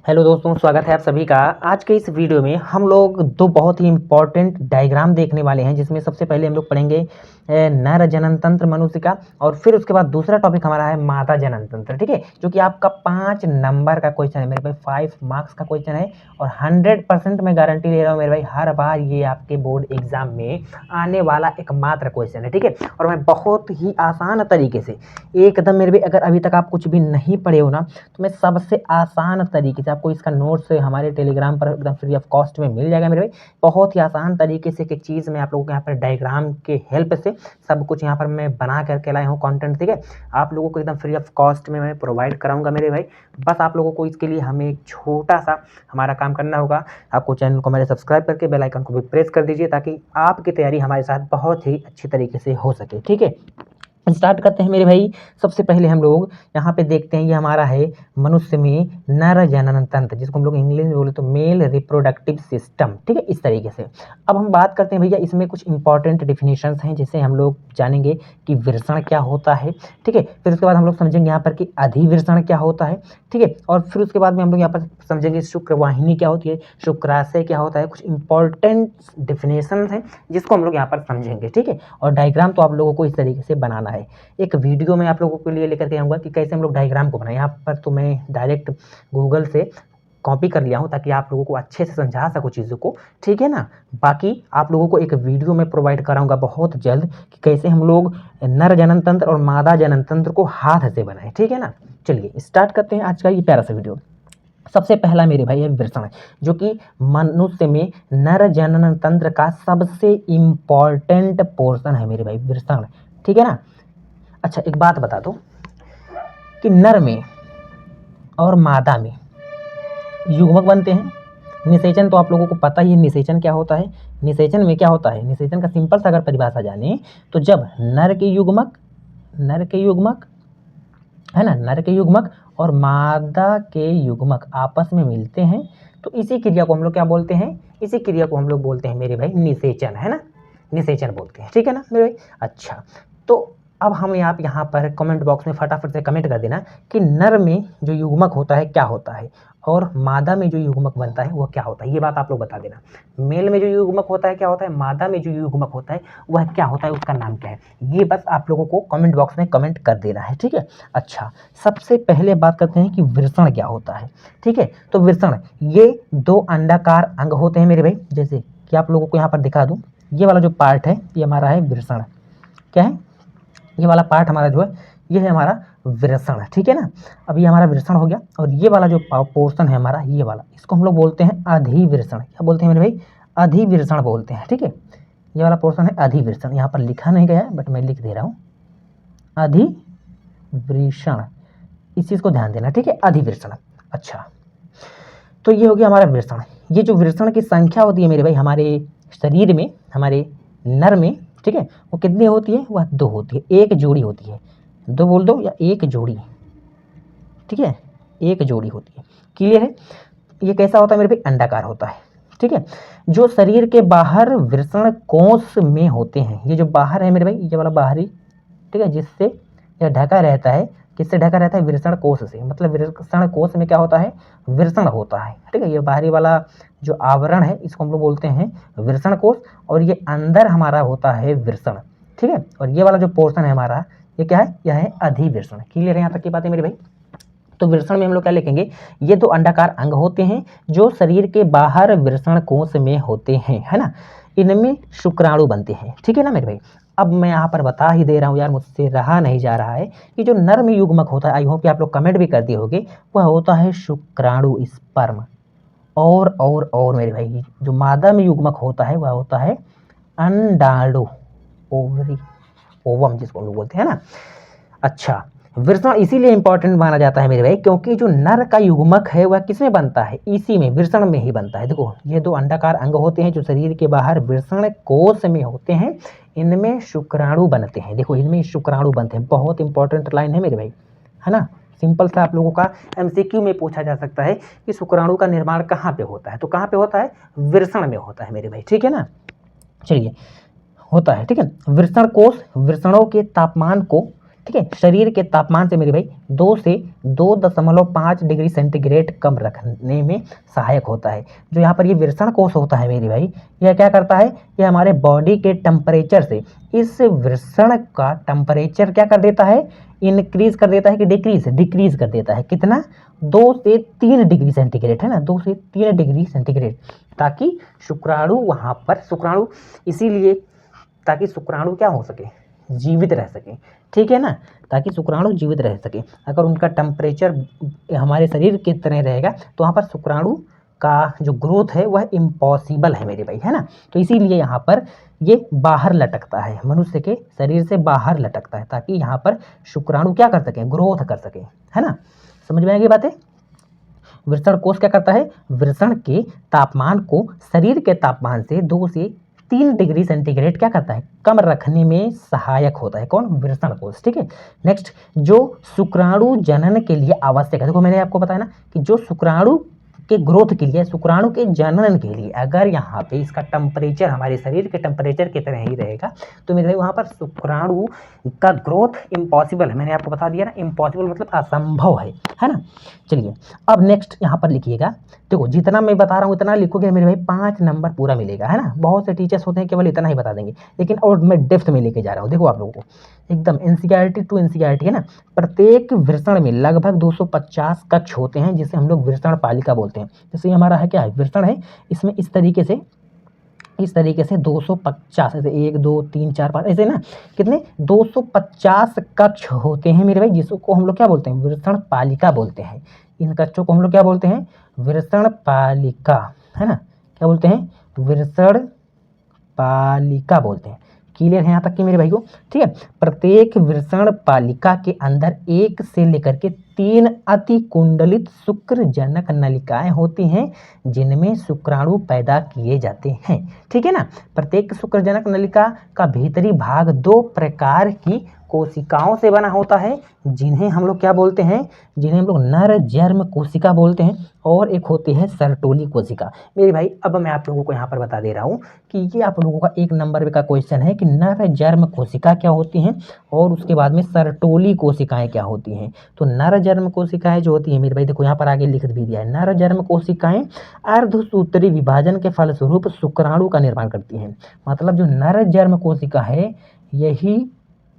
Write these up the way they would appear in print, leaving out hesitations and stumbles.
Hello दोस्तों, स्वागत है आप सभी का। आज के इस वीडियो में हम लोग दो बहुत ही इम्पॉर्टेंट डायग्राम देखने वाले हैं, जिसमें सबसे पहले हम लोग पढ़ेंगे नर जनन तंत्र मनुष्य का, और फिर उसके बाद दूसरा टॉपिक हमारा है मादा जनन तंत्र। ठीक है, जो कि आपका 5 नंबर का क्वेश्चन है मेरे भाई, 5 मार्क्स का क्वेश्चन है, और 100% मैं गारंटी ले रहा हूँ मेरे भाई, हर बार ये आपके बोर्ड एग्जाम में आने वाला एकमात्र क्वेश्चन है। ठीक है, और मैं बहुत ही आसान तरीके से एकदम मेरे भाई, अगर अभी तक आप कुछ भी नहीं पढ़े हो ना, तो मैं सबसे आसान तरीके से आपको इसका नोट्स हमारे टेलीग्राम पर एकदम फ्री ऑफ कॉस्ट में मिल जाएगा मेरे भाई। बहुत ही आसान तरीके से एक चीज़ मैं आप लोगों को यहाँ पर डायग्राम के हेल्प से सब कुछ यहाँ पर मैं बना करके लाया हूँ कंटेंट। ठीक है, आप लोगों को एकदम फ्री ऑफ कॉस्ट में मैं प्रोवाइड कराऊंगा मेरे भाई। बस आप लोगों को इसके लिए हमें एक छोटा सा हमारा काम करना होगा। आपको चैनल को मेरे सब्सक्राइब करके बेल आइकन को भी प्रेस कर दीजिए, ताकि आपकी तैयारी हमारे साथ बहुत ही अच्छी तरीके से हो सके। ठीक है, स्टार्ट करते हैं मेरे भाई। सबसे पहले हम लोग यहाँ पे देखते हैं, ये हमारा है मनुष्य में नर जनन तंत्र, जिसको हम लोग इंग्लिश में बोले तो मेल रिप्रोडक्टिव सिस्टम। ठीक है, इस तरीके से अब हम बात करते हैं भैया, इसमें कुछ इंपॉर्टेंट डिफिनेशंस हैं, जिसे हम लोग जानेंगे कि वृषण क्या होता है। ठीक है, फिर उसके बाद हम लोग समझेंगे यहाँ पर कि अधिवृषण क्या होता है। ठीक है, और फिर उसके बाद में हम लोग यहाँ पर समझेंगे शुक्रवाहिनी क्या होती है, शुक्राशय क्या होता है। कुछ इंपॉर्टेंट डिफिनेशंस हैं जिसको हम लोग यहाँ पर समझेंगे। ठीक है, और डायग्राम तो आप लोगों को इस तरीके से बनाना है। एक वीडियो में आप लोगों के लिए लेकर के आऊँगा कि कैसे हम लोग डायग्राम को बनाएं। यहाँ पर तो मैं डायरेक्ट गूगल से कॉपी कर लिया हूँ, ताकि आप लोगों को अच्छे से समझा सकूँ चीज़ों को। ठीक है ना, बाकी आप लोगों को एक वीडियो में प्रोवाइड कराऊंगा बहुत जल्द कि कैसे हम लोग नर जनन तंत्र और मादा जनन तंत्र को हाथ से बनाएं। ठीक है ना, चलिए स्टार्ट करते हैं आज का ये प्यारा सा वीडियो। सबसे पहला मेरे भाई है वृषण, जो कि मनुष्य में नर जनन तंत्र का सबसे इम्पॉर्टेंट पोर्शन है मेरे भाई, वृषण। ठीक है ना। अच्छा, एक बात बता दो कि नर में और मादा में युग्मक बनते हैं। निषेचन तो आप लोगों को पता ही है, निषेचन क्या होता है। निषेचन में क्या होता है, निषेचन का सिंपल सा अगर परिभाषा जाने तो जब नर के युग्मक है ना, नर के युग्मक और मादा के युग्मक आपस में मिलते हैं, तो इसी क्रिया को हम लोग क्या बोलते हैं, इसी क्रिया को हम लोग बोलते हैं मेरे भाई निषेचन। है ना, निषेचन बोलते हैं। ठीक है ना मेरे भाई। अच्छा, तो अब हम आप यहाँ पर कमेंट बॉक्स में फटाफट से कमेंट कर देना कि नर में जो युग्मक होता है क्या होता है, और मादा में जो युग्मक बनता है वह क्या होता है। ये बात आप लोग बता देना। मेल में जो युग्मक होता है क्या होता है, मादा में जो युग्मक होता है वह क्या होता है, उसका नाम क्या है, ये बस आप लोगों को कमेंट बॉक्स में कमेंट कर देना है। ठीक है, अच्छा, सबसे पहले बात करते हैं कि वृषण क्या होता है। ठीक है, तो वृषण ये दो अंडाकार अंग होते हैं मेरे भाई, जैसे कि आप लोगों को यहाँ पर दिखा दूँ। ये वाला जो पार्ट है ये हमारा है वृषण। क्या है, ये वाला पार्ट हमारा जो है ये है हमारा वृषण। ठीक है ना, अब ये हमारा वृषण हो गया, और ये वाला जो पोर्शन है हमारा, ये वाला, इसको हम लोग बोलते हैं अधिवृषण। क्या बोलते हैं मेरे भाई, अधिवृषण बोलते हैं। ठीक है, ये वाला पोर्शन है अधिवृषण। यहाँ पर लिखा नहीं गया है बट मैं लिख दे रहा हूँ, अधिवृषण। इस चीज़ को ध्यान देना। ठीक है, अधिवृषण। अच्छा, तो ये हो गया हमारा वृषण। ये जो वृषण की संख्या होती है मेरे भाई हमारे शरीर में, हमारे नर में, ठीक है, वो कितनी होती है, वह 2 होती है, एक जोड़ी होती है। 2 बोल दो या एक जोड़ी। ठीक है, एक जोड़ी होती है। क्लियर है। ये कैसा होता है मेरे भाई, अंडाकार होता है। ठीक है, जो शरीर के बाहर वृषण कोश में होते हैं, ये जो बाहर है मेरे भाई, ये वाला बाहरी, ठीक है, जिससे यह ढका रहता है, किससे ढका रहता है, वृषण कोश से। मतलब वृषण कोश में क्या होता है, वृषण होता है। ठीक है, ये बाहरी वाला जो आवरण है इसको हम लोग बोलते हैं वृषण कोश, और ये अंदर हमारा होता है वृषण। ठीक है, और ये वाला जो पोर्शन है हमारा, ये क्या है, यह है अधिवृषण। क्लियर है यहाँ तक की बातें मेरे भाई। तो वृषण में हम लोग क्या लिखेंगे, ये दो अंडाकार अंग होते हैं जो शरीर के बाहर वृषण कोश में होते हैं। है ना, इनमें शुक्राणु बनते हैं। ठीक है ना मेरे भाई। अब मैं यहाँ पर बता ही दे रहा हूँ यार, मुझसे रहा नहीं जा रहा है कि जो नर में युग्मक होता है, आई होप कि आप लोग कमेंट भी कर दिए होंगे, वह होता है शुक्राणु, स्पर्म। और मेरे भाई जो मादा में युग्मक होता है वह होता है अंडाणु, ओवरी, ओवम जिसको हम लोग बोलते हैं ना। अच्छा, वृषण इसीलिए इंपॉर्टेंट माना जाता है मेरे भाई, क्योंकि जो नर का युग्मक है वह किसमें बनता है, इसी में, वृषण में ही बनता है। देखो, ये दो अंडाकार अंग होते हैं जो शरीर के बाहर वृषण कोश में होते हैं, इनमें शुक्राणु बनते हैं। देखो, इनमें शुक्राणु बनते हैं। बहुत इंपॉर्टेंट लाइन है मेरे भाई, है ना। सिंपल सा आप लोगों का एमसीक्यू में पूछा जा सकता है कि शुक्राणु का निर्माण कहाँ पे होता है, तो कहाँ पे होता है, वृषण में होता है मेरे भाई। ठीक है ना, चलिए, होता है। ठीक है, वृषण कोश वृषणों के तापमान को ठीक है, शरीर के तापमान से मेरे भाई 2 से 2.5 डिग्री सेंटीग्रेड कम रखने में सहायक होता है। जो यहाँ पर ये विरसण कोष होता है मेरे भाई, यह क्या करता है, यह हमारे बॉडी के टेम्परेचर से इस विरसण का टेम्परेचर क्या कर देता है, इंक्रीज कर देता है कि डिक्रीज कर देता है। कितना, 2 से 3 डिग्री सेंटीग्रेड, है ना, 2 से 3 डिग्री सेंटीग्रेड, ताकि शुक्राणु वहाँ पर इसीलिए ताकि शुक्राणु क्या हो सके, जीवित रह सके, ठीक है ना, ताकि शुक्राणु जीवित रह सके। अगर उनका टेम्परेचर हमारे शरीर की तरह रहेगा तो वहाँ पर शुक्राणु का जो ग्रोथ है वह इम्पॉसिबल है मेरे भाई, है ना। तो इसीलिए यहाँ पर ये बाहर लटकता है, मनुष्य के शरीर से बाहर लटकता है, ताकि यहाँ पर शुक्राणु क्या कर सकें, ग्रोथ कर सकें, है ना। समझ में आएगी बातें। विरसण कोष क्या करता है, विरसण के तापमान को शरीर के तापमान से 2 से 3 डिग्री सेंटीग्रेड क्या करता है, कम रखने में सहायक होता है। कौन, विरसण कोष, ठीक है। नेक्स्ट, जो शुक्राणु जनन के लिए आवश्यक है, देखो मैंने आपको बताया ना कि जो शुक्राणु के ग्रोथ के लिए, शुक्राणु के जनन के लिए अगर यहाँ पे इसका टेम्परेचर हमारे शरीर के टेम्परेचर की तरह ही रहेगा तो मेरे भाई वहाँ पर शुक्राणु का ग्रोथ इम्पॉसिबल है। मैंने आपको बता दिया ना, इम्पॉसिबल मतलब असंभव है ना। चलिए अब नेक्स्ट यहाँ पर लिखिएगा, देखो जितना मैं बता रहा हूँ इतना लिखोगे मेरे भाई 5 नंबर पूरा मिलेगा, है ना। बहुत से टीचर्स होते हैं केवल इतना ही बता देंगे, लेकिन और मैं डेप्थ में लेके जा रहा हूँ। देखो आप लोगों को एकदम एनसीईआरटी टू एनसीईआरटी, है ना। प्रत्येक विरसण में लगभग 250 कक्ष होते हैं, जिसे हम लोग विरसण पालिका बोलते हैं। जैसे हमारा है क्या है, विरसण है, इसमें इस तरीके से 250, ऐसे 1 2 3 4 5 ऐसे ना, कितने 250 कक्ष होते हैं मेरे भाई, जिसको हम लोग क्या बोलते हैं, विरसण पालिका बोलते हैं। इन कक्षों को हम लोग क्या बोलते हैं, विरसण पालिका, है ना। क्या बोलते हैं, विरसण पालिका बोलते हैं। क्लियर है यहाँ तक कि मेरे भाई को, ठीक है। प्रत्येक विरसण पालिका के अंदर 1 से लेकर के 3 अति कुंडलित शुक्रजनक नलिकाएं होती हैं, जिनमें शुक्राणु पैदा किए जाते हैं, ठीक है ना। प्रत्येक शुक्रजनक नलिका का भीतरी भाग 2 प्रकार की कोशिकाओं से बना होता है, जिन्हें हम लोग क्या बोलते हैं, जिन्हें हम लोग नर जर्म कोशिका बोलते हैं, और एक होती है सर्टोली कोशिका। मेरे भाई अब मैं आप लोगों को यहाँ पर बता दे रहा हूँ कि ये आप लोगों का 1 नंबर का क्वेश्चन है कि नर जर्म कोशिका क्या होती हैं और उसके बाद में सर्टोली कोशिकाएं क्या होती हैं। तो नर जर्म कोशिकाएं जो होती हैं मेरे भाई, देखो यहाँ पर आगे लिख भी दिया है, नर जर्म कोशिकाएं अर्धसूत्री विभाजन के फलस्वरूप शुक्राणु का निर्माण करती हैं। मतलब जो नर जर्म कोशिका है यही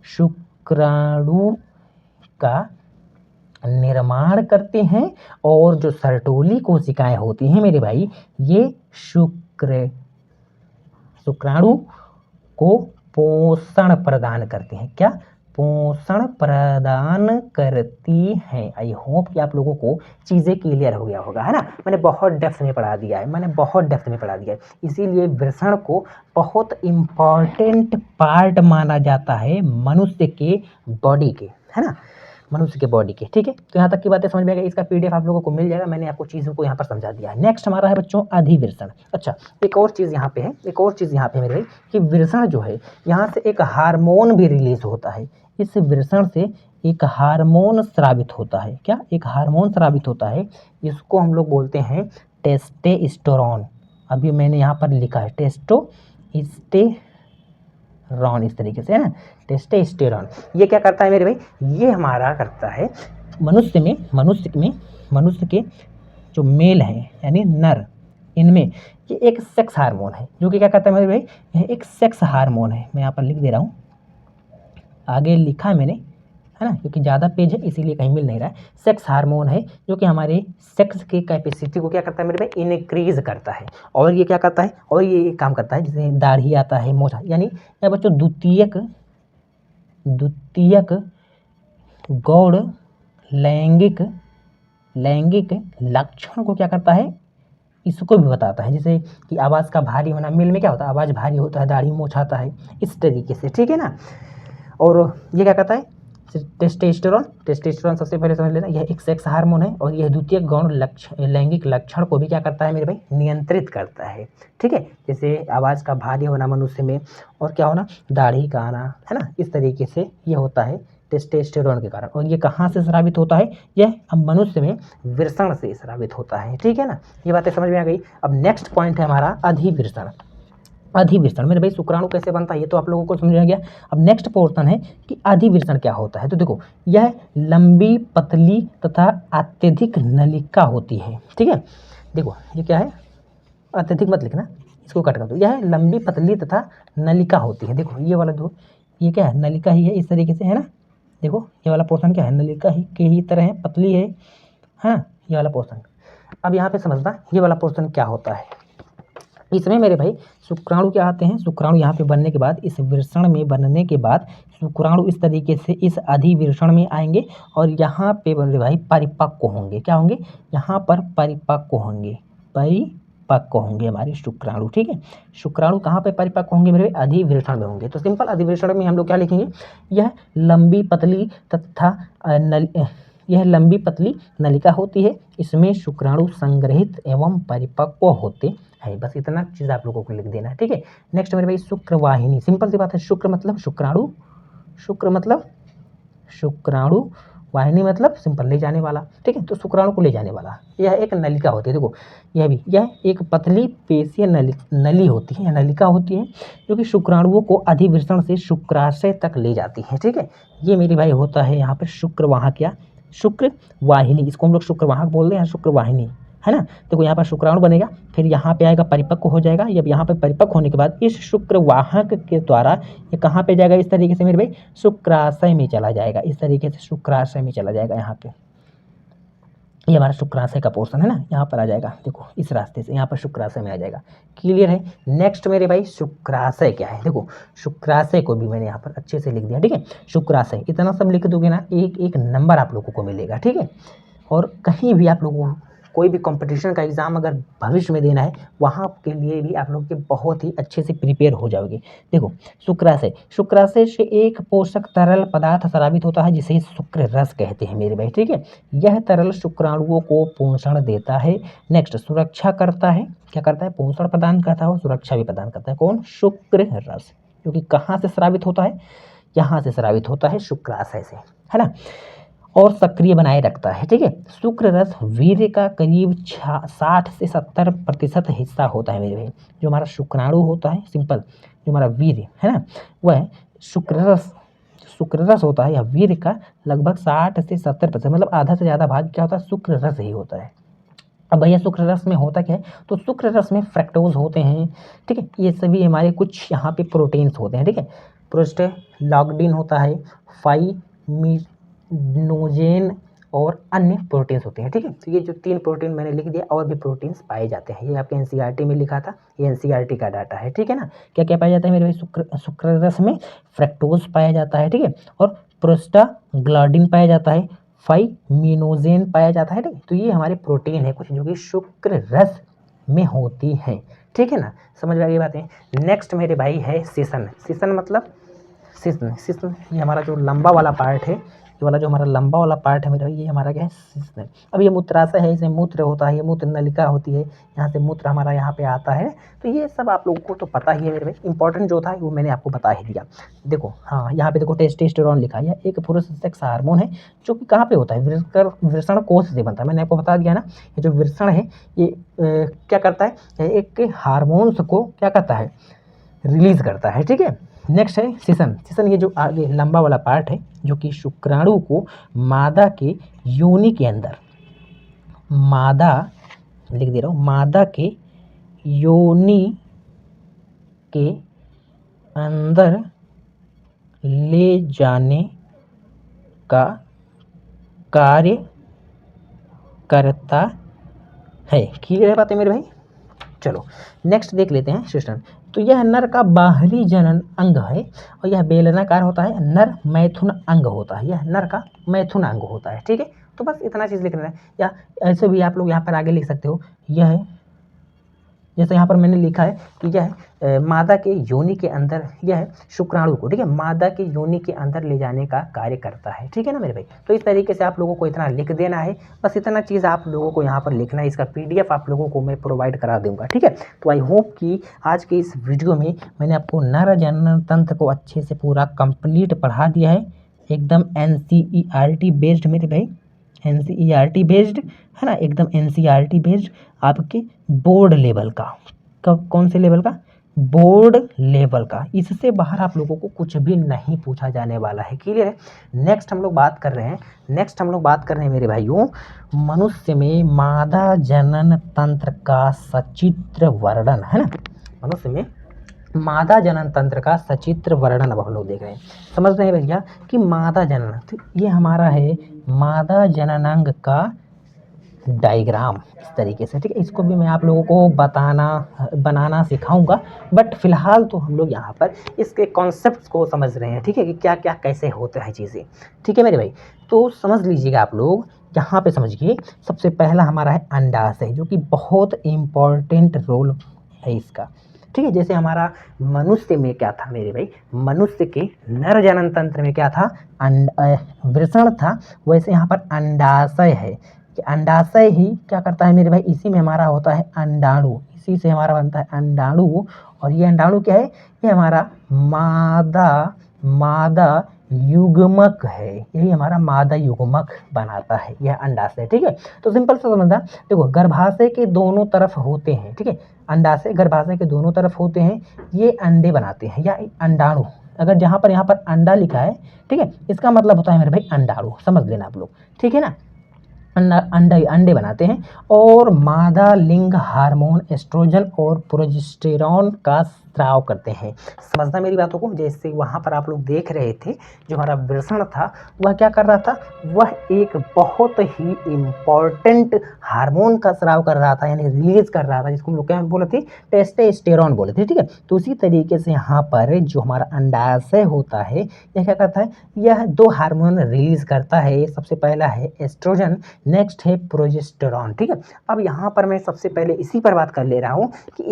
शुक्राणु का निर्माण करते हैं, और जो सर्टोली कोशिकाएं होती हैं मेरे भाई, ये शुक्राणु को पोषण प्रदान करते हैं। क्या, पोषण प्रदान करती हैं। आई होप कि आप लोगों को चीज़ें क्लियर हो गया होगा, है ना। मैंने बहुत डेप्थ में पढ़ा दिया है, इसीलिए विरसण को बहुत इम्पॉर्टेंट पार्ट माना जाता है मनुष्य के बॉडी के, है ना, मनुष्य के बॉडी के, ठीक है। तो यहाँ तक की बातें समझ में आ गई। इसका पीडीएफ आप लोगों को मिल जाएगा, मैंने आपको चीज़ों को यहाँ पर समझा दिया है। नेक्स्ट हमारा है बच्चों अधिविरसण। अच्छा, एक और चीज़ यहाँ पे है मेरे भाई कि विरसण जो है, यहाँ से एक हार्मोन भी रिलीज होता है। इस विरसण से एक हार्मोन स्रावित होता है। क्या, एक हार्मोन स्रावित होता है, इसको हम लोग बोलते हैं टेस्टोस्टेरोन। अभी मैंने यहाँ पर लिखा है टेस्टोस्टेरोन, इस तरीके से, है ना, टेस्टोस्टेरोन। ये क्या करता है मेरे भाई, ये हमारा करता है मनुष्य के जो मेल हैं यानी नर, इनमें ये एक सेक्स हार्मोन है, जो कि क्या करता है मेरे भाई, यह एक सेक्स हार्मोन है। मैं यहाँ पर लिख दे रहा हूँ, आगे लिखा है मैंने, है ना, क्योंकि ज़्यादा पेज है इसीलिए कहीं मिल नहीं रहा है। सेक्स हार्मोन है जो कि हमारे सेक्स की कैपेसिटी को क्या करता है मेरे भाई, इनक्रीज करता है। और ये क्या करता है, और ये काम करता है, जैसे दाढ़ी आता है, मोछ, यानी या बच्चों द्वितीयक गौड़ लैंगिक लक्षण को क्या करता है, इसको भी बताता है। जैसे कि आवाज़ का भारी होना, मेल में क्या होता है, आवाज़ भारी होता है, दाढ़ी मोछ आता है, इस तरीके से, ठीक है ना। और ये क्या करता है, टेस्टोस्टेरोन सबसे पहले समझ लेना, यह एक सेक्स हार्मोन है, और यह द्वितीयक गौण लैंगिक लक्षण को भी क्या करता है मेरे भाई, नियंत्रित करता है, ठीक है। जैसे आवाज़ का भारी होना मनुष्य में, और क्या होना, दाढ़ी का आना, है ना, इस तरीके से ये होता है टेस्टोस्टेरोन के कारण। और ये कहाँ से स्रावित होता है, यह मनुष्य में विरसण से स्रावित होता है, ठीक है ना। ये बातें समझ में आ गई। अब नेक्स्ट पॉइंट है हमारा अधिविरसण। अधिवृषण। मेरे भाई शुक्राणु कैसे बनता है ये तो आप लोगों को समझ आ गया। अब नेक्स्ट पोर्शन है कि अधिवृषण क्या होता है। तो देखो यह लंबी पतली तथा अत्यधिक नलिका होती है। ठीक है, देखो ये क्या है, अत्यधिक मत लिखना, इसको कट कर दो। यह लंबी पतली तथा नलिका होती है। देखो ये वाला दो, ये क्या है, नलिका ही है इस तरीके से, है ना। देखो ये वाला पोर्शन क्या है, नलिका ही के ही तरह है, पतली है, हाँ ये वाला पोर्शन। अब यहाँ पे समझना ये वाला पोर्शन क्या होता है। इसमें मेरे भाई शुक्राणु क्या आते हैं, शुक्राणु यहाँ पे बनने के बाद, इस वृषण में बनने के बाद शुक्राणु इस तरीके से इस अधिवृषण में आएंगे और यहाँ पे मेरे भाई परिपक्व होंगे। क्या होंगे, यहाँ पर परिपक्व होंगे, परिपक्व होंगे हमारे शुक्राणु। ठीक है, शुक्राणु कहाँ पे परिपक्व होंगे मेरे भाई, अधिवृषण में होंगे। तो सिंपल अधिवृषण में हम लोग क्या लिखेंगे, यह लंबी पतली तथा यह लंबी पतली नलिका होती है, इसमें शुक्राणु संग्रहित एवं परिपक्व होते हैं। बस इतना चीज़ आप लोगों को लिख देना है। ठीक है, नेक्स्ट मेरे भाई शुक्रवाहिनी। सिंपल सी बात है, शुक्र मतलब शुक्राणु, शुक्र मतलब शुक्राणु, वाहिनी मतलब सिंपल ले जाने वाला। ठीक है, तो शुक्राणु को ले जाने वाला यह एक नलिका होती है। देखो यह भी, यह एक पतली पेशीय नली होती है, नलिका होती है जो कि शुक्राणुओं को अधिवृषण से शुक्राशय तक ले जाती है। ठीक है, ये मेरे भाई होता है यहाँ पर शुक्रवाहक या शुक्रवाहिनी, इसको हम लोग शुक्रवाहक बोल रहे हैं, शुक्रवाहिनी, है ना। देखो यहाँ पर शुक्राणु बनेगा, फिर यहाँ पे आएगा परिपक्व हो जाएगा। जब यहाँ पे परिपक्व होने के बाद इस शुक्रवाहक के द्वारा ये कहाँ पे जाएगा, इस तरीके से मेरे भाई शुक्राशय में चला जाएगा, इस तरीके से शुक्राशय में चला जाएगा। यहाँ पे ये हमारा शुक्राशय का पोर्शन है ना, यहाँ पर आ जाएगा। देखो इस रास्ते से यहाँ पर शुक्राशय में आ जाएगा। क्लियर है। नेक्स्ट मेरे भाई शुक्राशय क्या है, देखो शुक्राशय को भी मैंने यहाँ पर अच्छे से लिख दिया। ठीक है, शुक्राशय इतना सब लिख दोगे ना, एक एक नंबर आप लोगों को मिलेगा। ठीक है, और कहीं भी आप लोगों को कोई भी कंपटीशन का एग्ज़ाम अगर भविष्य में देना है, वहाँ के लिए भी आप लोग के बहुत ही अच्छे से प्रिपेयर हो जाओगे। देखो शुक्राशय, शुक्राशय से एक पोषक तरल पदार्थ स्रावित होता है जिसे शुक्र रस कहते हैं मेरे भाई। ठीक है, यह तरल शुक्राणुओं को पोषण देता है। नेक्स्ट सुरक्षा करता है, क्या करता है, पोषण प्रदान करता है और सुरक्षा भी प्रदान करता है। कौन, शुक्र रस, जो कि कहाँ से स्रावित होता है, यहाँ से स्रावित होता है शुक्राशय से, है ना, और सक्रिय बनाए रखता है। ठीक है, शुक्र रस वीर्य का करीब 60 से 70% हिस्सा होता है मेरे भाई। जो हमारा शुक्राणु होता है, सिंपल जो हमारा वीर्य है ना, वह शुक्र रस होता है या वीर्य का लगभग 60 से 70%, मतलब आधा से ज़्यादा भाग क्या होता है, शुक्र रस ही होता है। अब भैया शुक्र रस में होता क्या है, तो शुक्र रस में फ्रक्टोज होते हैं। ठीक है, ये सभी हमारे कुछ यहाँ पे प्रोटीन्स होते हैं। ठीक है, प्रोस्टाग्लैंडिन होता है, फाइमिनोजेन और अन्य प्रोटीन्स होते हैं। ठीक है, तो ये जो 3 प्रोटीन मैंने लिख दिया, और भी प्रोटीन्स पाए जाते हैं। ये आपके एनसीईआरटी में लिखा था, ये एनसीईआरटी का डाटा है। ठीक है ना, क्या क्या पाया जाता है मेरे भाई, शुक्र रस में फ्रक्टोज पाया जाता है। ठीक है, और प्रोस्टाग्लैंडिन पाया जाता है, फाइमिनोजेन पाया जाता है। ठीक, तो ये हमारे प्रोटीन है कुछ जो कि शुक्र रस में होती हैं। ठीक है ना, समझ में आ गई बातें। नेक्स्ट मेरे भाई है सिसन। सिसन मतलब सिसन ये हमारा जो लंबा वाला पार्ट है, ये वाला जो हमारा लंबा वाला पार्ट है मेरा, ये हमारा क्या है, सिसन। अब ये मूत्राशय है, इसमें मूत्र होता है, ये मूत्र नलिका होती है, यहाँ से मूत्र हमारा यहाँ पे आता है। तो ये सब आप लोगों को तो पता ही है मेरे भाई, इंपॉर्टेंट जो था वो मैंने आपको बता ही दिया। देखो हाँ, यहाँ पे देखो टेस्टोस्टेरोन लिखा है, एक पुरुष सेक्स हार्मोन है जो कि कहाँ पे होता है, वृषण कोष से बनता है। मैंने आपको बता दिया ना, ये जो वृषण है ये क्या करता है, एक हार्मोन्स को क्या करता है, रिलीज करता है। ठीक है, नेक्स्ट है सिसन। सिसन ये जो आगे लंबा वाला पार्ट है जो कि शुक्राणु को मादा के योनि के अंदर, मादा लिख दे रहा हूँ, मादा के योनि के अंदर ले जाने का कार्य करता है। क्लियर है बातें मेरे भाई। चलो नेक्स्ट देख लेते हैं सिस्टम। तो यह नर का बाहरी जनन अंग है और यह बेलनाकार होता है, नर मैथुन अंग होता है, यह नर का मैथुन अंग होता है। ठीक है, तो बस इतना चीज़ लिखना है, या ऐसे भी आप लोग यहाँ पर आगे लिख सकते हो। यह जैसे यहाँ पर मैंने लिखा है कि यह मादा के योनि के अंदर, यह शुक्राणु को, ठीक है, मादा के योनि के अंदर ले जाने का कार्य करता है। ठीक है ना मेरे भाई, तो इस तरीके से आप लोगों को इतना लिख देना है, बस इतना चीज़ आप लोगों को यहाँ पर लिखना है। इसका PDF आप लोगों को मैं प्रोवाइड करा दूंगा। ठीक है, तो आई होप कि आज के इस वीडियो में मैंने आपको नर जनन तंत्र को अच्छे से पूरा कंप्लीट पढ़ा दिया है, एकदम NCERT बेस्ड मेरे भाई, NCERT बेस्ड है ना, एकदम NCERT बेस्ड, आपके बोर्ड लेवल का। कब, कौन से लेवल का, बोर्ड लेवल का, इससे बाहर आप लोगों को कुछ भी नहीं पूछा जाने वाला है। क्लियर है। नेक्स्ट हम लोग बात कर रहे हैं मेरे भाइयों, मनुष्य में मादा जनन तंत्र का सचित्र वर्णन, है ना। मनुष्य में मादा जनन तंत्र का सचित्र वर्णन अब हम लोग देख रहे हैं। समझ रहे हैं भैया कि मादा जनन, तो ये हमारा है मादा जननांग का डायग्राम इस तरीके से, ठीक है। इसको भी मैं आप लोगों को बनाना सिखाऊंगा, बट फिलहाल तो हम लोग यहाँ पर इसके कॉन्सेप्ट्स को समझ रहे हैं, ठीक है, कि क्या क्या कैसे होते हैं चीज़ें, ठीक है मेरे भाई। तो समझ लीजिएगा आप लोग, यहाँ पे समझिए। सबसे पहला हमारा है अंडाशय, जो कि बहुत इम्पॉर्टेंट रोल है इसका, ठीक है। जैसे हमारा मनुष्य में क्या था मेरे भाई, मनुष्य के नर जनन तंत्र में क्या था, वृषण था, वैसे यहाँ पर अंडाशय है कि अंडाशय ही क्या करता है मेरे भाई, इसी में हमारा होता है अंडाणु, इसी से हमारा बनता है अंडाणु। और ये अंडाणु क्या है, ये हमारा मादा युग्मक है, यही हमारा मादा युग्मक बनाता है यह अंडाशय, ठीक है। तो सिंपल सा समझना, देखो गर्भाशय के दोनों तरफ होते हैं, ठीक है, अंडाशय गर्भाशय के दोनों तरफ होते हैं, ये अंडे बनाते हैं या अंडाणु। अगर जहाँ पर यहाँ पर अंडा लिखा है, ठीक है, इसका मतलब होता है मेरे भाई अंडाणु, समझ लेना आप लोग, ठीक है ना। अंडे बनाते हैं और मादा लिंग हार्मोन एस्ट्रोजन और प्रोजेस्टेरॉन का स्राव करते हैं। समझना मेरी बातों को। जैसे वहाँ पर आप लोग देख रहे थे, जो हमारा वृषण था वह क्या कर रहा था, वह एक बहुत ही इम्पॉर्टेंट हार्मोन का स्राव कर रहा था, यानी रिलीज कर रहा था, जिसको हम लोग क्या बोले थे, टेस्टोस्टेरोन बोले थे, ठीक है। तो उसी तरीके से यहाँ पर जो हमारा अंडाशय होता है, यह क्या करता है, यह दो हार्मोन रिलीज करता है। सबसे पहला है एस्ट्रोजन, नेक्स्ट है प्रोजेस्टेरॉन, ठीक है। अब यहाँ पर मैं सबसे पहले इसी पर बात कर ले रहा हूँ कि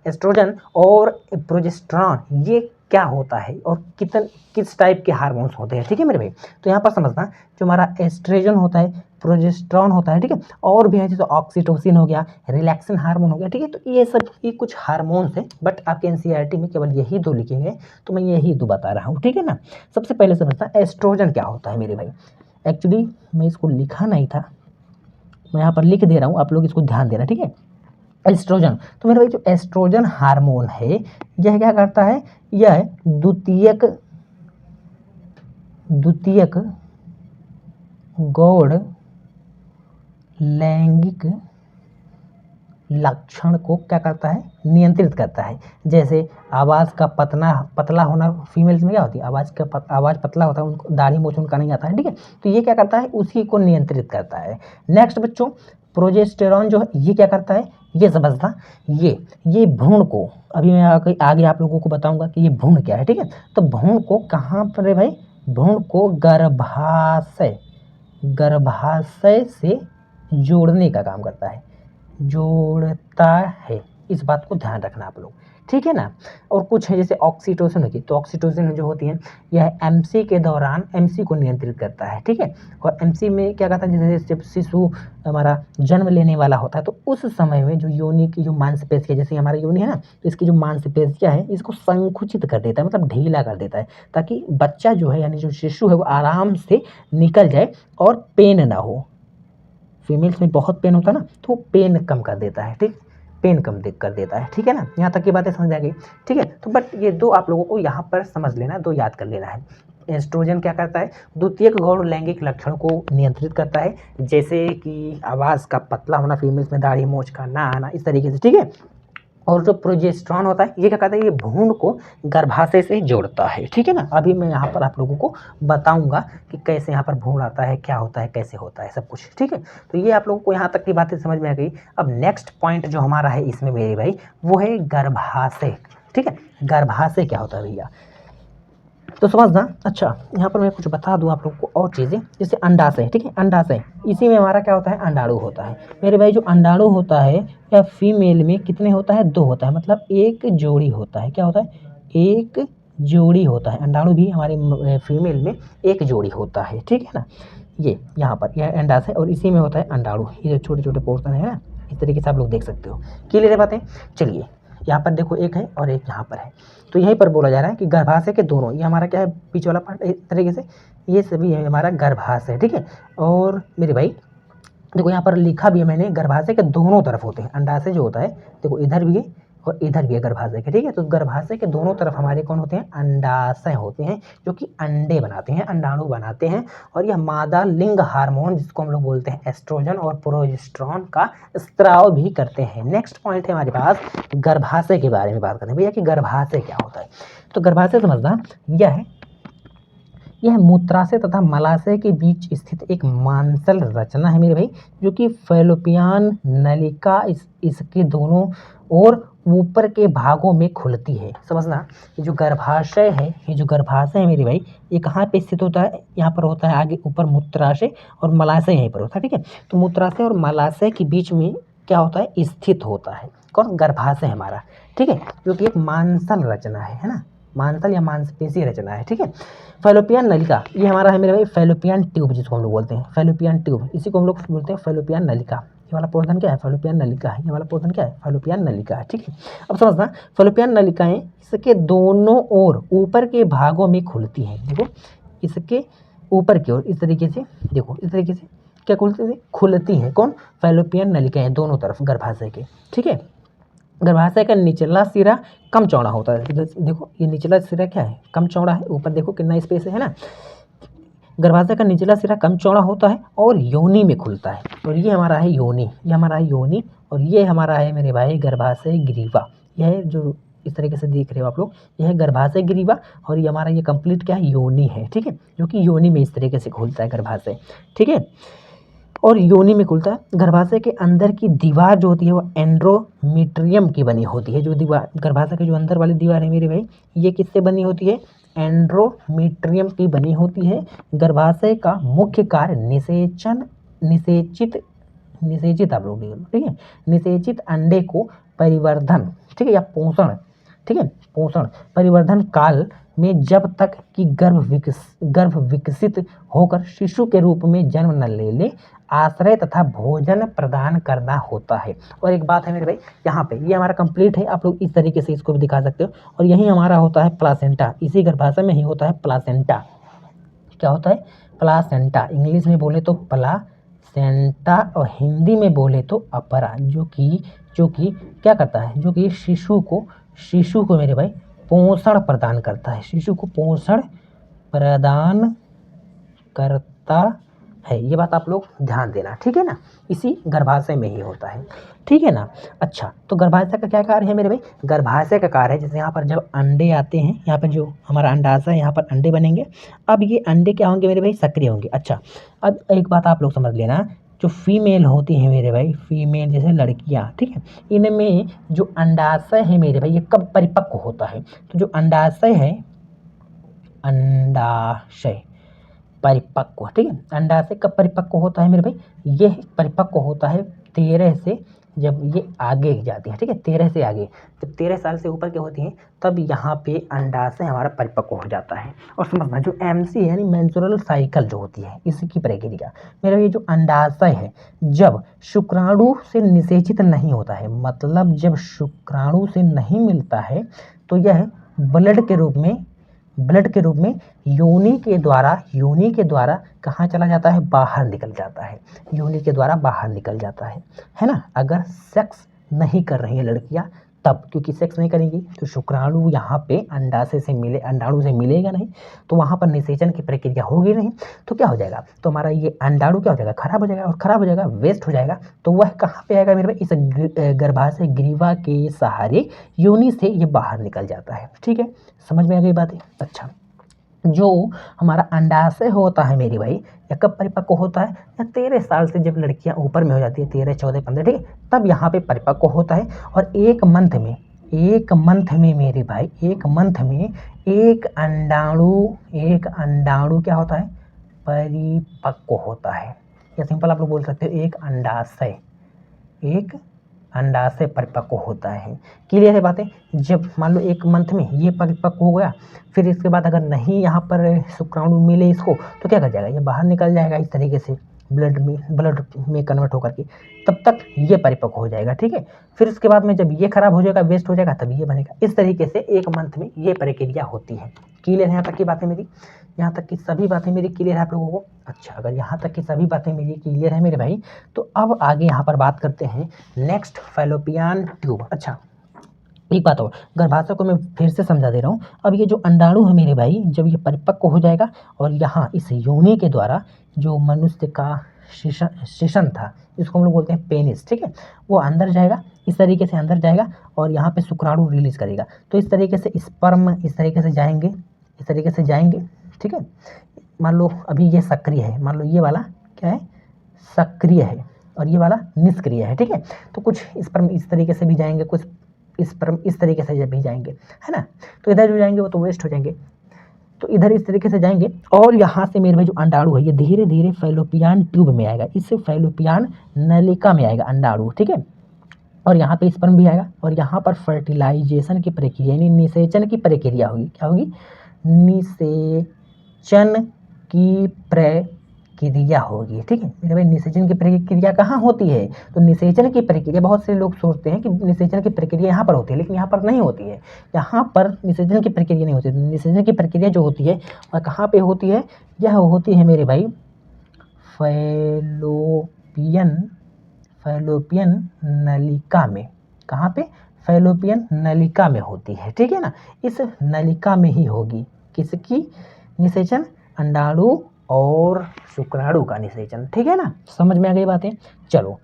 एस्ट्रोजन और प्रोजेस्टेरॉन ये क्या होता है और किस टाइप के हार्मोन्स होते हैं, ठीक है मेरे भाई। तो यहाँ पर समझना, जो हमारा एस्ट्रोजन होता है, प्रोजेस्टेरॉन होता है, ठीक है, और भी है जैसे ऑक्सीटोसिन हो गया, रिलैक्सिन हार्मोन हो गया, ठीक है। तो ये सब ये कुछ हार्मोन्स हैं, बट आपके एनसीईआरटी में केवल यही दो लिखे हैं, तो मैं यही दो बता रहा हूँ, ठीक है ना। सबसे पहले समझना एस्ट्रोजन क्या होता है मेरे भाई। एक्चुअली मैं इसको लिखा नहीं था, मैं यहाँ पर लिख दे रहा हूँ, आप लोग इसको ध्यान देना, ठीक है। एस्ट्रोजन, तो मेरे भाई जो एस्ट्रोजन हार्मोन है, यह क्या करता है, यह द्वितीयक गौड़ लैंगिक लक्षण को क्या करता है, नियंत्रित करता है। जैसे आवाज़ का पतला होना, फीमेल्स में क्या होती है, आवाज़ पतला होता है, उनको दाढ़ी मूंछ उनका नहीं आता है, ठीक है। तो ये क्या करता है, उसी को नियंत्रित करता है। नेक्स्ट बच्चों, प्रोजेस्टेरॉन जो है ये क्या करता है, ये समझना, ये भ्रूण को, अभी मैं आगे आप लोगों को बताऊंगा कि ये भ्रूण क्या है, ठीक है। तो भ्रूण को कहाँ पर है भाई, भ्रूण को गर्भाशय से जोड़ने का काम करता है, जोड़ता है, इस बात को ध्यान रखना आप लोग, ठीक है ना। और कुछ है जैसे ऑक्सीटोसिन होती है, तो ऑक्सीटोसिन जो होती है यह एमसी के दौरान एमसी को नियंत्रित करता है, ठीक है। और एमसी में क्या कहता है, जैसे जब शिशु हमारा जन्म लेने वाला होता है, तो उस समय में जो योनि की जो मांसपेशी है, जैसे हमारा योनि है ना, तो इसकी जो मांसपेशियाँ है इसको संकुचित कर देता है, मतलब ढीला कर देता है, ताकि बच्चा जो है यानी जो शिशु है वो आराम से निकल जाए और पेन ना हो। फीमेल्स में बहुत पेन होता है ना, तो पेन कम कर देता है, ठीक, पेन कम कर देता है, ठीक है ना। यहाँ तक की बातें समझ आ गई, ठीक है। तो बट ये दो आप लोगों को यहाँ पर समझ लेना, दो याद कर लेना है। एस्ट्रोजन क्या करता है, द्वितीयक गौण लैंगिक लक्षण को नियंत्रित करता है, जैसे कि आवाज़ का पतला होना, फीमेल्स में दाढ़ी मूंछ का ना आना, इस तरीके से, ठीक है। और जो प्रोजेस्टेरॉन होता है ये क्या करता है, ये भ्रूण को गर्भाशय से जोड़ता है, ठीक है ना। अभी मैं यहाँ पर आप लोगों को बताऊंगा कि कैसे यहाँ पर भ्रूण आता है, क्या होता है, कैसे होता है, सब कुछ, ठीक है। तो ये आप लोगों को यहाँ तक की बातें समझ में आ गई। अब नेक्स्ट पॉइंट जो हमारा है इसमें मेरे भाई, वो है गर्भाशय, ठीक है। गर्भाशय क्या होता है भैया, तो समझना। अच्छा, यहाँ पर मैं कुछ बता दूँ आप लोगों को और चीज़ें, जैसे अंडाशय, ठीक है, अंडाशय, इसी में हमारा क्या होता है, अंडाणु होता है मेरे भाई। जो अंडाणु होता है या फीमेल में कितने होता है, दो होता है, मतलब एक जोड़ी होता है, क्या होता है, एक जोड़ी होता है। अंडाणु भी हमारे फीमेल में एक जोड़ी होता है, ठीक है ना। ये यहाँ पर यह अंडाशय और इसी में होता है अंडाणु, ये जो छोटे छोटे पोर्शन है ना, इस तरीके से आप लोग देख सकते हो। क्लियर है बातें। चलिए यहाँ पर देखो, एक है और एक यहाँ पर है, तो यहीं पर बोला जा रहा है कि गर्भाशय के दोनों, ये हमारा क्या है, बीच वाला पार्ट, इस तरीके से ये सभी है हमारा गर्भाशय, ठीक है। और मेरे भाई देखो यहाँ पर लिखा भी है मैंने, गर्भाशय के दोनों तरफ होते हैं, अंडाशय जो होता है देखो इधर भी है और इधर भी है गर्भाशय के, ठीक है। तो गर्भाशय के दोनों तरफ हमारे कौन होते हैं, अंडाशय होते हैं, जो कि अंडे बनाते हैं, अंडाणु बनाते हैं। और यह मादा लिंग हार्मोन जिसको हम लोग बोलते हैं एस्ट्रोजन और प्रोजेस्टेरोन का स्त्राव भी करते हैं। नेक्स्ट पॉइंट है हमारे पास गर्भाशय के बारे में बात करते हैं भैया कि गर्भाशय क्या होता है। तो गर्भाशय समझना यह मूत्राशय तथा मलाशय के बीच स्थित एक मांसल रचना है मेरे भाई, जो कि फैलोपियन नलिका इसके दोनों ओर ऊपर के भागों में खुलती है। समझना, ये जो गर्भाशय है, मेरे भाई, ये कहाँ पे स्थित होता है, यहाँ पर होता है आगे ऊपर मूत्राशय, और मलाशय यहीं पर होता है, ठीक है। तो मूत्राशय और मलाशय के बीच में क्या होता है, स्थित होता है कौन, गर्भाशय हमारा, ठीक है, जो कि एक मांसल रचना है ना, मांसल या मांसपेशी रचना है, ठीक है। फैलोपियन नलिका ये हमारा है मेरे भाई फैलोपियन ट्यूब जिसको हम लोग बोलते हैं, फैलोपियन ट्यूब, इसी को हम लोग बोलते हैं फैलोपियन नलिका। ये वाला पोर्शन क्या है, फैलोपियन नलिका है, ये वाला पोर्शन क्या है, फैलोपियन नलिका है, ठीक है। अब समझना, फैलोपियन नलिकाएं इसके दोनों ओर ऊपर के भागों में खुलती हैं। देखो इसके ऊपर की ओर इस तरीके से, देखो इस तरीके से क्या खुलती हैं कौन, फैलोपियन नलिकाएं दोनों तरफ गर्भाशय के, ठीक है। गर्भाशय का निचला सिरा कम चौड़ा होता है, देखो ये निचला सिरा क्या है, कम चौड़ा है, ऊपर देखो कितना स्पेस है ना। गर्भाशय का निचला सिरा कम चौड़ा होता है और योनि में खुलता है, और ये हमारा है योनि, ये हमारा है योनि, और ये हमारा है मेरे भाई गर्भाशय ग्रीवा। यह जो इस तरीके से देख रहे हो आप लोग, यह है गर्भाशय ग्रीवा, और ये हमारा ये कंप्लीट क्या है, योनि है, ठीक है, जो कि योनि में इस तरीके से खुलता है गर्भाशय, ठीक है, और योनि में खुलता है। गर्भाशय के अंदर की दीवार जो होती है वो एंड्रोमीट्रियम की बनी होती है, जो दीवार गर्भाशय की जो अंदर वाली दीवार है मेरे भाई, ये किससे बनी होती है, एंड्रोमीट्रियम की बनी होती है। गर्भाशय का मुख्य कार्य निषेचित आप लोग, ठीक है, निषेचित अंडे को परिवर्धन, ठीक है, या पोषण, ठीक है, पोषण परिवर्धन काल में जब तक कि गर्भ विकसित होकर शिशु के रूप में जन्म न ले आश्रय तथा भोजन प्रदान करना होता है। और एक बात है मेरे भाई, यहाँ पे ये हमारा कंप्लीट है, आप लोग इस तरीके से इसको भी दिखा सकते हो। और यही हमारा होता है प्लासेंटा, इसी गर्भाशय में ही होता है प्लासेंटा। क्या होता है, प्लासेंटा, इंग्लिश में बोले तो प्लासेंटा और हिंदी में बोले तो अपरा, जो कि क्या करता है, जो कि शिशु को मेरे भाई पोषण प्रदान करता है, शिशु को पोषण प्रदान करता है। ये बात आप लोग ध्यान देना, ठीक है ना, इसी गर्भाशय में ही होता है, ठीक है ना। अच्छा, तो गर्भाशय का क्या कार्य है मेरे भाई, गर्भाशय का कार्य है जैसे यहाँ पर जब अंडे आते हैं, यहाँ पर जो हमारा अंडाशय है, यहाँ पर अंडे बनेंगे। अब ये अंडे क्या होंगे मेरे भाई, सक्रिय होंगे। अच्छा, अब एक बात आप लोग समझ लेना, जो फीमेल होती है मेरे भाई, फीमेल जैसे लड़कियाँ, ठीक है, इनमें जो अंडाशय है मेरे भाई, ये कब परिपक्व होता है, तो जो अंडाशय है, अंडाशय परिपक्व, ठीक है, अंडाशय कब परिपक्व होता है मेरे भाई, ये परिपक्व होता है 13 से, जब ये आगे जाती है, ठीक है, 13 से आगे, जब 13 साल से ऊपर के होती हैं तब यहाँ पे अंडाशय हमारा परिपक्व हो जाता है। और समझना, जो MC है यानी मेंस्ट्रुअल साइकिल जो होती है, इसकी प्रक्रिया मेरा ये जो अंडाशय है, जब शुक्राणु से निषेचित नहीं होता है, मतलब जब शुक्राणु से नहीं मिलता है, तो यह ब्लड के रूप में योनि के द्वारा कहाँ चला जाता है, बाहर निकल जाता है, योनि के द्वारा बाहर निकल जाता है ना। अगर सेक्स नहीं कर रही है लड़कियाँ तब, क्योंकि सेक्स नहीं करेंगी तो शुक्राणु यहाँ पे अंडाणु से मिलेगा नहीं, तो वहाँ पर निषेचन की प्रक्रिया होगी नहीं, तो क्या हो जाएगा, तो हमारा ये अंडाणु क्या हो जाएगा, खराब हो जाएगा, और खराब हो जाएगा वेस्ट हो जाएगा। तो वह कहाँ पे आएगा मेरे भाई, इस गर्भाशय ग्रीवा के सहारे योनि से ये बाहर निकल जाता है, ठीक है, समझ में आ गई बात है। अच्छा, जो हमारा अंडाशय होता है मेरी भाई, या कब परिपक्व होता है, या 13 साल से जब लड़कियां ऊपर में हो जाती है, 13, 14, 15, ठीक है, तब यहाँ पे परिपक्व होता है। और एक मंथ में मेरे भाई, एक मंथ में एक अंडाणु क्या होता है, परिपक्व होता है, या सिंपल आप लोग बोल सकते हो एक अंडाशय परिपक्व होता है। क्लियर है बातें, जब मान लो एक मंथ में ये परिपक्व हो गया, फिर इसके बाद अगर नहीं यहाँ पर शुक्राणु मिले इसको, तो क्या कर जाएगा, ये बाहर निकल जाएगा इस तरीके से, ब्लड में कन्वर्ट होकर के, तब तक ये परिपक्व हो जाएगा, ठीक है। फिर उसके बाद में जब ये खराब हो जाएगा, वेस्ट हो जाएगा, तब ये बनेगा। इस तरीके से एक मंथ में ये प्रक्रिया होती है। क्लियर है यहाँ तक की बातें मेरी, यहाँ तक की सभी बातें मेरी क्लियर है आप लोगों को। अच्छा, अगर यहाँ तक की सभी बातें मेरी क्लियर है मेरे भाई, तो अब आगे यहाँ पर बात करते हैं नेक्स्ट, फैलोपियन ट्यूब। अच्छा, एक बात और, गर्भाशय को मैं फिर से समझा दे रहा हूँ। अब ये जो अंडाणु है मेरे भाई, जब ये परिपक्व हो जाएगा और यहाँ इस योनि के द्वारा जो मनुष्य का शिशन था, इसको हम लोग बोलते हैं पेनिस, ठीक है, वो अंदर जाएगा, इस तरीके से अंदर जाएगा और यहाँ पे शुक्राणु रिलीज करेगा। तो इस तरीके से स्पर्म इस तरीके से जाएंगे, इस तरीके से जाएंगे, ठीक है। मान लो अभी ये सक्रिय है, मान लो ये वाला क्या है, सक्रिय है और ये वाला निष्क्रिय है, ठीक है। तो कुछ स्पर्म इस तरीके से भी जाएंगे, कुछ स्पर्म इस तरीके से भी जाएंगे, है ना। तो इधर जो जाएंगे वो तो वेस्ट हो जाएंगे, तो इधर इस तरीके से जाएंगे और यहाँ से मेरे भाई जो अंडाणु है ये धीरे धीरे फैलोपियन ट्यूब में आएगा, इससे फैलोपियन नलिका में आएगा अंडाणु, ठीक है। और यहाँ पे स्पर्म भी आएगा और यहाँ पर फर्टिलाइजेशन की प्रक्रिया यानी निषेचन की प्रक्रिया होगी। क्या होगी? निषेचन की प्रक्रिया होगी, ठीक है मेरे भाई। निषेचन की प्रक्रिया कहाँ होती है? तो निषेचन की प्रक्रिया, बहुत से लोग सोचते हैं कि निषेचन की प्रक्रिया यहाँ पर होती है, लेकिन यहाँ पर नहीं होती है। यहाँ पर निषेचन की प्रक्रिया नहीं होती। निषेचन की प्रक्रिया जो होती है वह कहाँ पे होती है? यह होती है मेरे भाई फैलोपियन नलिका में। कहाँ पे? फैलोपियन नलिका में होती है, ठीक है ना। इस नलिका में ही होगी किसकी निषेचन? अंडाणु और शुक्राणु का निषेचन, ठीक है ना। समझ में आ गई बातें? चलो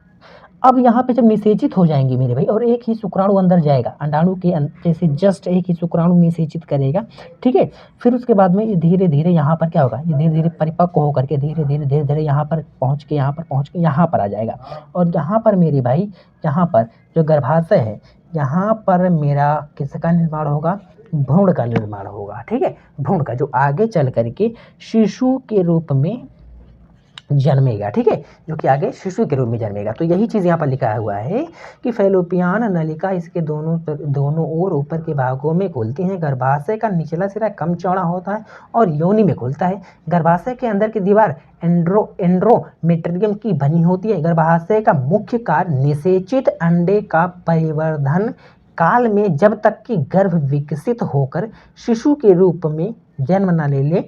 अब यहाँ पे जब निषेचित हो जाएंगे मेरे भाई और एक ही शुक्राणु अंदर जाएगा, अंडाणु के जैसे जस्ट एक ही शुक्राणु निषेचित करेगा, ठीक है। फिर उसके बाद में ये धीरे धीरे यहाँ पर क्या होगा? ये धीरे धीरे परिपक्व होकर के धीरे धीरे यहाँ पर पहुँच के यहाँ पर आ जाएगा। और यहाँ पर मेरे भाई, यहाँ पर जो गर्भाशय है, यहाँ पर मेरा किसका निर्माण होगा? भ्रूण का निर्माण होगा, ठीक है। भ्रूण का, जो आगे चल करके शिशु के रूप में जन्मेगा, ठीक है, जो कि आगे शिशु के रूप में जन्मेगा। तो यही चीज़ यहाँ पर लिखा हुआ है कि फैलोपियन नलिका इसके दोनों ओर ऊपर के भागों में खुलती हैं। गर्भाशय का निचला सिरा कम चौड़ा होता है और योनि में खुलता है। गर्भाशय के अंदर की दीवार एंड्रोमेट्रियम की बनी होती है। गर्भाशय का मुख्य कार्य निषेचित अंडे का परिवर्धन काल में जब तक कि गर्भ विकसित होकर शिशु के रूप में जन्म न ले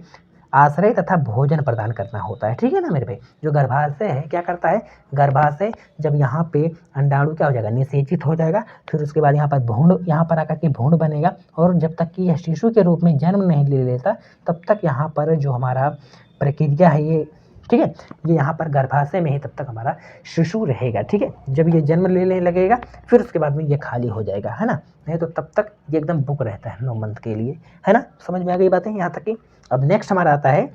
आश्रय तथा भोजन प्रदान करना होता है, ठीक है ना मेरे भाई। जो गर्भाशय है क्या करता है? गर्भाशय जब यहाँ पे अंडाणु क्या हो जाएगा? निषेचित हो जाएगा। फिर उसके बाद यहाँ पर भ्रूण, यहाँ पर आकर के भ्रूण बनेगा और जब तक कि यह शिशु के रूप में जन्म नहीं ले लेता तब तक यहाँ पर जो हमारा प्रक्रिया है ये, ठीक है, ये यहाँ पर गर्भाशय में ही तब तक हमारा शिशु रहेगा, ठीक है। जब ये जन्म लेने लगेगा फिर उसके बाद में ये खाली हो जाएगा, है ना। नहीं तो तब तक ये एकदम बुक रहता है 9 मंथ के लिए, है ना। समझ में आ गई बातें यहाँ तक की? अब नेक्स्ट हमारा आता है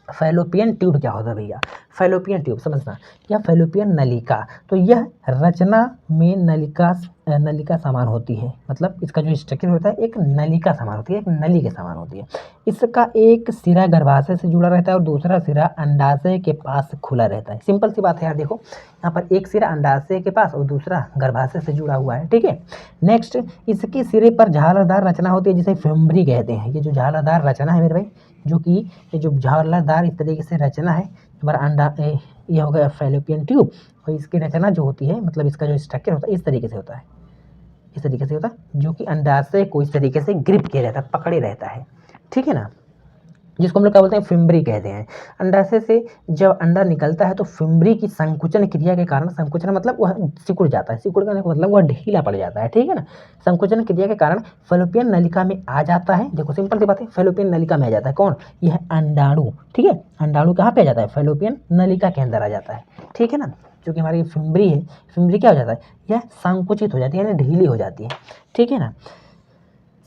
फैलोपियन ट्यूब। क्या होता है भैया? फैलोपियन ट्यूब समझना, या फैलोपियन नलिका। तो यह रचना में नलिका समान होती है, मतलब इसका जो स्ट्रक्चर होता है एक नलिका समान होती है, एक नली के समान होती है। इसका एक सिरा गर्भाशय से जुड़ा रहता है और दूसरा सिरा अंडाशय के पास खुला रहता है। सिंपल सी बात है यार, देखो यहाँ पर एक सिरा अंडाशय के पास और दूसरा गर्भाशय से जुड़ा हुआ है, ठीक है। नेक्स्ट, इसके सिरे पर झालरदार रचना होती है जिसे फिम्बरी कहते हैं। ये जो झालरदार रचना है मेरे भाई, जो कि ये जो झालरदार इस तरीके से रचना है हमारा अंडा, ये हो गया फैलोपियन ट्यूब। और इसकी रचना जो होती है, मतलब इसका जो स्ट्रक्चर होता है इस तरीके से होता है, इस तरीके से होता है, जो कि अंडाशय को इस तरीके से ग्रिप किया रहता है, पकड़े रहता है, ठीक है ना, जिसको हम लोग क्या बोलते हैं? फिम्बरी कहते हैं। अंडाशय से जब अंडा निकलता है तो फिम्बरी की संकुचन क्रिया के कारण, संकुचन मतलब वह सिकुड़ जाता है, सिकुड़ का मतलब वह ढीला पड़ जाता है, ठीक है ना। संकुचन क्रिया के कारण फैलोपियन नलिका में आ जाता है। देखो सिंपल सी बात है, फैलोपियन नलिका में आ जाता है कौन? यह अंडाणु, ठीक है। अंडाणु कहाँ पे आ जाता है? फैलोपियन नलिका के अंदर आ जाता है, ठीक है ना। जो कि हमारी फिम्बरी है, फिम्बरी क्या हो जाता है? यह संकुचित हो जाती है, यानी ढीली हो जाती है, ठीक है ना।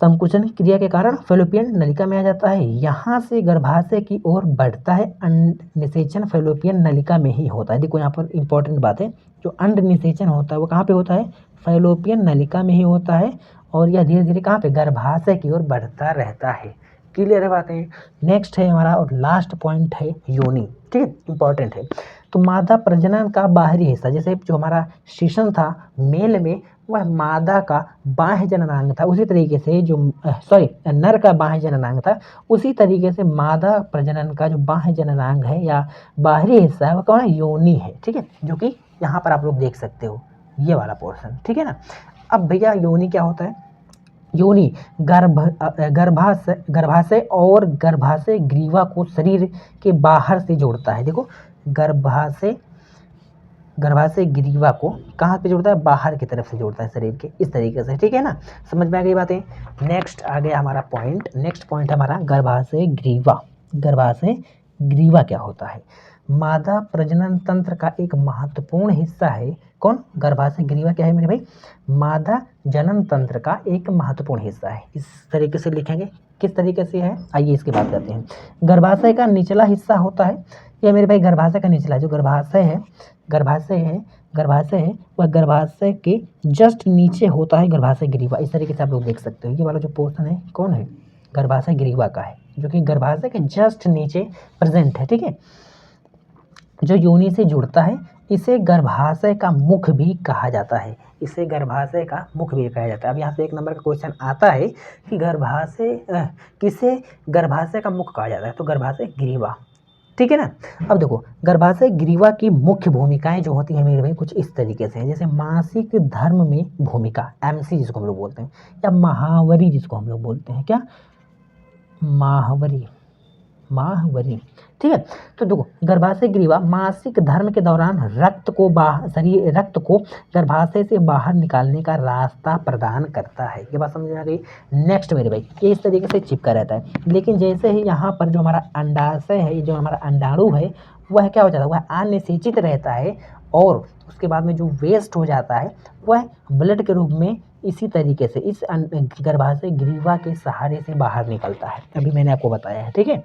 संकुचन क्रिया के कारण फैलोपियन नलिका में आ जाता है। यहाँ से गर्भाशय की ओर बढ़ता है। अंड निषेचन फैलोपियन नलिका में ही होता है। देखो यहाँ पर इंपॉर्टेंट बात है, जो अंड निषेचन होता है वो कहाँ पे होता है? फैलोपियन नलिका में ही होता है। और यह धीरे धीरे कहाँ पे? गर्भाशय की ओर बढ़ता रहता है। क्लियर है बातें? नेक्स्ट है हमारा और लास्ट पॉइंट है योनि, ठीक है, इंपॉर्टेंट है। तो मादा प्रजनन का बाहरी हिस्सा, जैसे जो हमारा शिशन था मेल में, वह मादा का बाह्य जननांग था, उसी तरीके से जो नर का बाह्य जननांग था, उसी तरीके से मादा प्रजनन का जो बाह्य जननांग है या बाहरी हिस्सा है वह कौन है? योनि है, ठीक है, जो कि यहाँ पर आप लोग देख सकते हो ये वाला पोर्शन, ठीक है ना। अब भैया योनि क्या होता है? योनि गर्भाशय और गर्भाशय ग्रीवा को शरीर के बाहर से जोड़ता है। देखो गर्भाशय गर्भाशय ग्रीवा को कहाँ पे जोड़ता है, बाहर की तरफ से जोड़ता है शरीर के, इस तरीके से, ठीक है ना, समझ में आ गई बातें। नेक्स्ट आ गया हमारा पॉइंट, नेक्स्ट पॉइंट हमारा गर्भाशय ग्रीवा। गर्भाशय ग्रीवा क्या होता है, मादा प्रजनन तंत्र का एक महत्वपूर्ण हिस्सा है। कौन, गर्भाशय ग्रीवा क्या है मेरे भाई, मादा जनन तंत्र का एक महत्वपूर्ण हिस्सा है। इस तरीके से लिखेंगे, किस तरीके से है, आइए इसकी बात करते हैं। गर्भाशय का निचला हिस्सा होता है, ये मेरे भाई गर्भाशय का निचला जो गर्भाशय है, गर्भाशय है वह गर्भाशय के जस्ट नीचे होता है गर्भाशय ग्रीवा। इस तरीके से आप लोग देख सकते हो, ये वाला जो पोर्शन है कौन है, गर्भाशय ग्रीवा का है, जो कि गर्भाशय के जस्ट नीचे प्रेजेंट है, ठीक है, जो योनि से जुड़ता है। इसे गर्भाशय का मुख भी कहा जाता है, इसे गर्भाशय का मुख भी कहा जाता है। अब यहाँ से एक नंबर का क्वेश्चन आता है कि किसे गर्भाशय का मुख कहा जाता है, तो गर्भाशय ग्रीवा, ठीक है ना। अब देखो गर्भाशय ग्रीवा की मुख्य भूमिकाएं जो होती हैं मेरे भाई कुछ इस तरीके से हैं, जैसे मासिक धर्म में भूमिका, एमसी जिसको हम लोग बोलते हैं, या माहवारी जिसको हम लोग बोलते हैं, क्या, माहवारी, ठीक है। तो देखो गर्भाशय ग्रीवा मासिक धर्म के दौरान रक्त को गर्भाशय से बाहर निकालने का रास्ता प्रदान करता है। ये बात समझ में आ गई। नेक्स्ट मेरे भाई ये इस तरीके से चिपका रहता है, लेकिन जैसे ही यहाँ पर जो हमारा अंडाशय है, जो हमारा अंडाणु है, वह क्या हो जाता है, वह अनिषेचित रहता है, और उसके बाद में जो वेस्ट हो जाता है वह ब्लड के रूप में इसी तरीके से इस गर्भाशय ग्रीवा के सहारे से बाहर निकलता है। अभी मैंने आपको बताया है, ठीक है।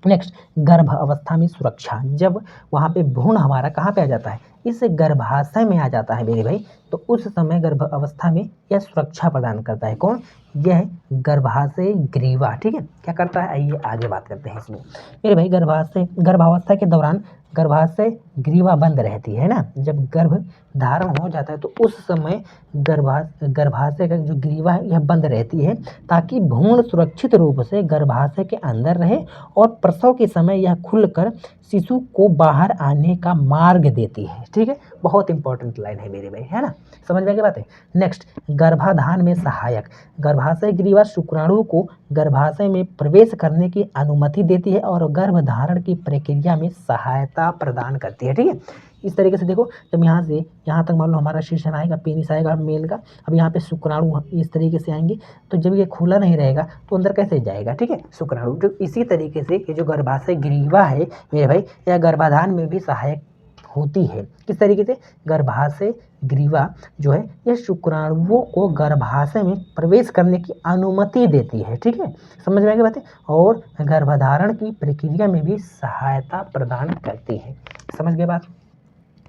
नेक्स्ट गर्भ अवस्था में सुरक्षा, जब वहाँ पे भ्रूण हमारा कहाँ पे आ जाता है, इस गर्भाशय में आ जाता है मेरे भाई, तो उस समय गर्भ अवस्था में यह सुरक्षा प्रदान करता है। कौन, यह गर्भाशय ग्रीवा, ठीक है, क्या करता है, आइए आगे बात करते हैं इसमें। मेरे भाई गर्भावस्था के दौरान गर्भाशय ग्रीवा बंद रहती है ना, जब गर्भ धारण हो जाता है तो उस समय गर्भाशय का जो ग्रीवा है यह बंद रहती है, ताकि भ्रूण सुरक्षित रूप से गर्भाशय के अंदर रहे, और प्रसव के समय यह खुलकर शिशु को बाहर आने का मार्ग देती है, ठीक है। बहुत इंपॉर्टेंट लाइन है मेरे भाई, है ना, समझ में आ गई बात है। नेक्स्ट गर्भाधान में सहायक, गर्भाशय ग्रीवा शुक्राणु को गर्भाशय में प्रवेश करने की अनुमति देती है और गर्भधारण की प्रक्रिया में सहायता प्रदान करती है, ठीक है। इस तरीके से देखो, जब यहाँ से यहाँ तक मान लो हमारा शीर्षण आएगा, पेनिस आएगा मेल का, अब यहाँ पे शुक्राणु इस तरीके से आएंगे, तो जब ये खुला नहीं रहेगा तो अंदर कैसे जाएगा, ठीक है, शुक्राणु। जो इसी तरीके से ये जो गर्भाशय ग्रीवा है मेरे भाई, यह गर्भाधान में भी सहायक होती है। किस तरीके से, गर्भाशय ग्रीवा जो है यह शुक्राणुओं को गर्भाशय में प्रवेश करने की अनुमति देती है, ठीक है, समझ में आ गई बातें, और गर्भधारण की प्रक्रिया में भी सहायता प्रदान करती है, समझ गए बात।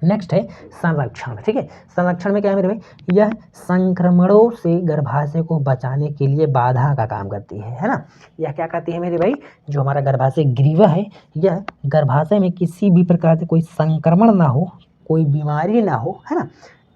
नेक्स्ट है संरक्षण, ठीक है। संरक्षण में क्या है मेरे भाई, यह संक्रमणों से गर्भाशय को बचाने के लिए बाधा का काम करती है ना। यह क्या करती है मेरे भाई, जो हमारा गर्भाशय ग्रीवा है, यह गर्भाशय में किसी भी प्रकार से कोई संक्रमण ना हो, कोई बीमारी ना हो, है ना,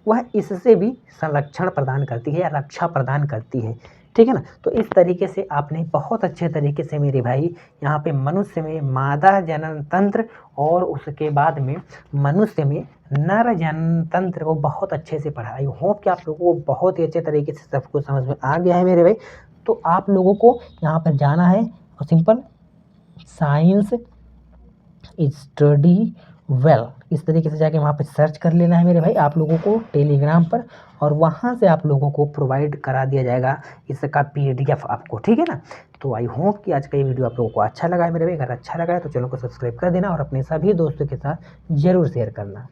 वह इससे भी संरक्षण प्रदान करती है या रक्षा प्रदान करती है, ठीक है ना। तो इस तरीके से आपने बहुत अच्छे तरीके से मेरे भाई यहाँ पे मनुष्य में मादा जनन तंत्र और उसके बाद में मनुष्य में नर जनन तंत्र को बहुत अच्छे से पढ़ा। आई होप कि आप लोगों को बहुत ही अच्छे तरीके से सब कुछ समझ में आ गया है मेरे भाई। तो आप लोगों को यहाँ पर जाना है और सिंपल साइंस स्टडी वेल इस तरीके से जाके वहाँ पे सर्च कर लेना है मेरे भाई आप लोगों को टेलीग्राम पर, और वहाँ से आप लोगों को प्रोवाइड करा दिया जाएगा इसका PDF आपको, ठीक है ना। तो आई होप कि आज का ये वीडियो आप लोगों को अच्छा लगा है मेरे भाई। अगर अच्छा लगा है तो चैनल को सब्सक्राइब कर देना और अपने सभी दोस्तों के साथ ज़रूर शेयर करना।